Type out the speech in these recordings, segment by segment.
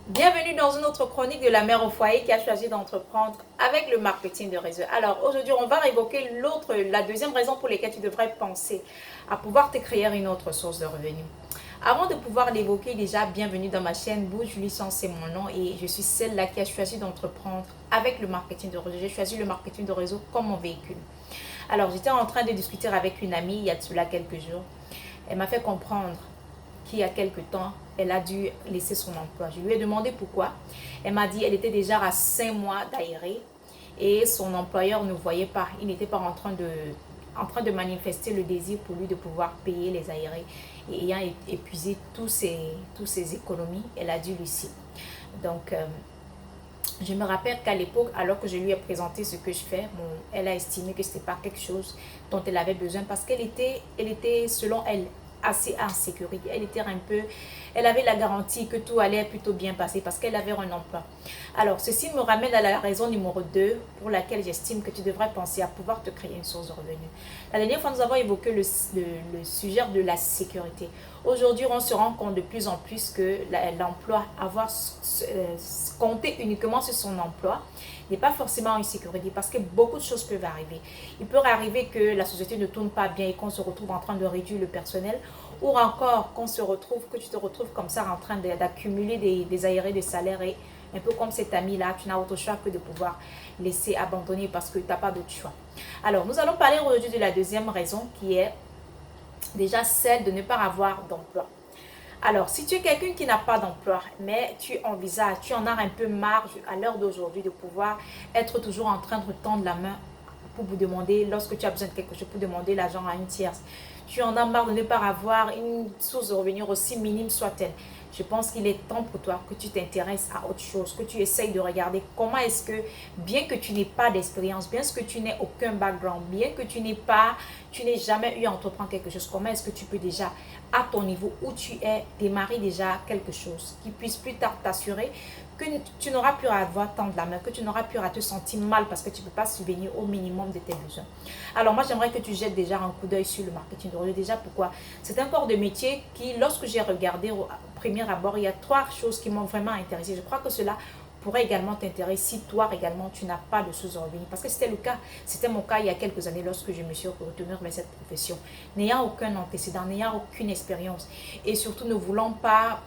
Bienvenue dans une autre chronique de la mère au foyer qui a choisi d'entreprendre avec le marketing de réseau. Alors aujourd'hui, on va évoquer la deuxième raison pour laquelle tu devrais penser à pouvoir te créer une autre source de revenus. Avant de pouvoir l'évoquer, déjà, bienvenue dans ma chaîne Bouge Licence, c'est mon nom et je suis celle-là qui a choisi d'entreprendre avec le marketing de réseau. J'ai choisi le marketing de réseau comme mon véhicule. Alors j'étais en train de discuter avec une amie il y a de cela quelques jours. Elle m'a fait comprendre qu'il y a quelque temps, elle a dû laisser son emploi. Je lui ai demandé pourquoi. Elle m'a dit qu'elle était déjà à 5 mois d'aéré et son employeur ne voyait pas. Il n'était pas en train de manifester le désir pour lui de pouvoir payer les aérés. Et ayant épuisé tous ses économies, elle a dû lucider. Donc, je me rappelle qu'à l'époque, alors que je lui ai présenté ce que je fais, elle a estimé que ce n'était pas quelque chose dont elle avait besoin parce qu'elle était, selon elle, assez en sécurité. Elle avait la garantie que tout allait plutôt bien passer parce qu'elle avait un emploi. Alors, ceci me ramène à la raison numéro 2 pour laquelle j'estime que tu devrais penser à pouvoir te créer une source de revenus. La dernière fois, nous avons évoqué le sujet de la sécurité. Aujourd'hui, on se rend compte de plus en plus que l'emploi, compter uniquement sur son emploi, n'est pas forcément une sécurité parce que beaucoup de choses peuvent arriver. Il peut arriver que la société ne tourne pas bien et qu'on se retrouve en train de réduire le personnel ou encore que tu te retrouves comme ça en train d'accumuler des aérés de salaire et un peu comme cet ami-là, tu n'as autre choix que de pouvoir laisser abandonner parce que tu n'as pas d'autre choix. Alors, nous allons parler aujourd'hui de la deuxième raison qui est déjà celle de ne pas avoir d'emploi. Alors, si tu es quelqu'un qui n'a pas d'emploi, mais tu envisages, tu en as un peu marre à l'heure d'aujourd'hui de pouvoir être toujours en train de tendre la main pour vous demander, lorsque tu as besoin de quelque chose, pour demander l'argent à une tierce. Tu en as marre de ne pas avoir une source de revenus aussi minime soit-elle. Je pense qu'il est temps pour toi que tu t'intéresses à autre chose, que tu essayes de regarder comment est-ce que, bien que tu n'aies pas d'expérience, bien que tu n'aies aucun background, bien que tu n'aies jamais eu à entreprendre quelque chose, comment est-ce que tu peux déjà, à ton niveau où tu es, démarrer déjà quelque chose qui puisse plus tard t'assurer que tu n'auras plus à avoir tant de la main, que tu n'auras plus à te sentir mal parce que tu ne peux pas subvenir au minimum de tes besoins. Alors moi, j'aimerais que tu jettes déjà un coup d'œil sur le marketing de réseau. Déjà, pourquoi? C'est un corps de métier qui, lorsque j'ai regardé au premier abord, il y a 3 choses qui m'ont vraiment intéressé. Je crois que cela pourrait également t'intéresser si toi également tu n'as pas de source de revenus. Parce que c'était mon cas il y a quelques années lorsque je me suis retournée vers cette profession. N'ayant aucun antécédent, n'ayant aucune expérience et surtout ne voulant pas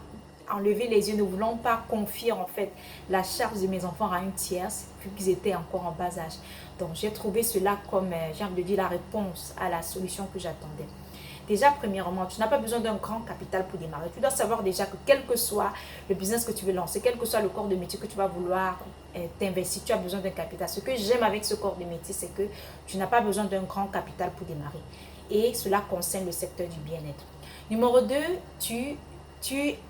enlever les yeux, ne voulant pas confier en fait la charge de mes enfants à une tierce, vu qu'ils étaient encore en bas âge. Donc j'ai trouvé cela comme, j'ai envie de dire, la réponse à la solution que j'attendais. Déjà, premièrement, tu n'as pas besoin d'un grand capital pour démarrer. Tu dois savoir déjà que quel que soit le business que tu veux lancer, quel que soit le corps de métier que tu vas vouloir t'investir, tu as besoin d'un capital. Ce que j'aime avec ce corps de métier, c'est que tu n'as pas besoin d'un grand capital pour démarrer. Et cela concerne le secteur du bien-être. Numéro 2, tu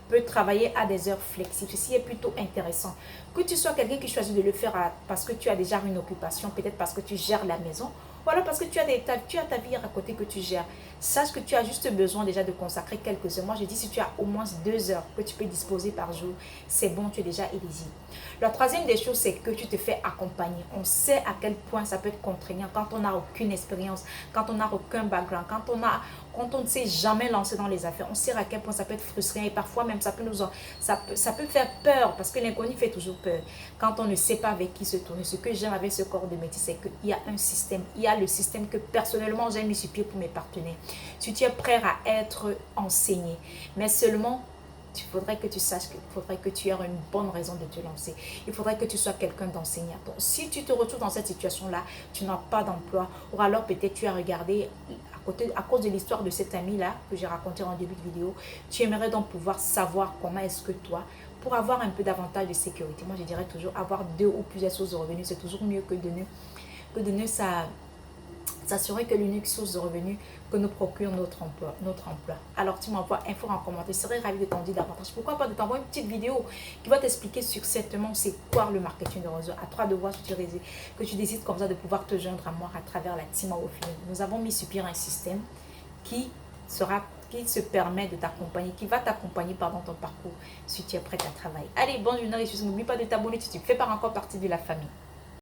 peux travailler à des heures flexibles. Ceci est plutôt intéressant. Que tu sois quelqu'un qui choisit de le faire parce que tu as déjà une occupation, peut-être parce que tu gères la maison, ou alors parce que tu as ta vie à côté que tu gères. Sache que tu as juste besoin déjà de consacrer quelques heures. Moi, je dis si tu as au moins 2 heures que tu peux disposer par jour, c'est bon, tu es déjà éligible. La troisième des choses, c'est que tu te fais accompagner. On sait à quel point ça peut être contraignant quand on n'a aucune expérience, quand on n'a aucun background, quand on ne s'est jamais lancé dans les affaires. On sait à quel point ça peut être frustrant et parfois même ça peut faire peur parce que l'inconnu fait toujours peur quand on ne sait pas avec qui se tourner. Ce que j'aime avec ce corps de métier, c'est qu'il y a un système. Il y a le système que personnellement j'ai mis sur pied pour mes partenaires. Si tu es prêt à être enseigné, mais seulement il faudrait que tu saches qu'il faudrait que tu aies une bonne raison de te lancer. Il faudrait que tu sois quelqu'un d'enseignant. Donc, si tu te retrouves dans cette situation-là, tu n'as pas d'emploi, ou alors peut-être tu as regardé à cause de l'histoire de cet ami-là que j'ai raconté en début de vidéo, tu aimerais donc pouvoir savoir comment est-ce que toi, pour avoir un peu davantage de sécurité, moi je dirais toujours avoir 2 ou plusieurs sources de revenus, c'est toujours mieux que de ne s'assurer que l'unique source de revenus que nous procure notre emploi. Alors tu m'envoies info en commentaire, je serais ravie de t'en dire davantage. Pourquoi pas de t'envoyer une petite vidéo qui va t'expliquer succinctement c'est quoi le marketing de réseau. À toi de voir que tu décides comme ça de pouvoir te joindre à moi à travers la team Awofini. Nous avons mis sur pied un système qui se permet de t'accompagner, qui va t'accompagner pendant ton parcours si tu es prête à travailler. Allez, bonne journée et n'oublie pas de t'abonner si tu ne fais pas encore partie de la famille.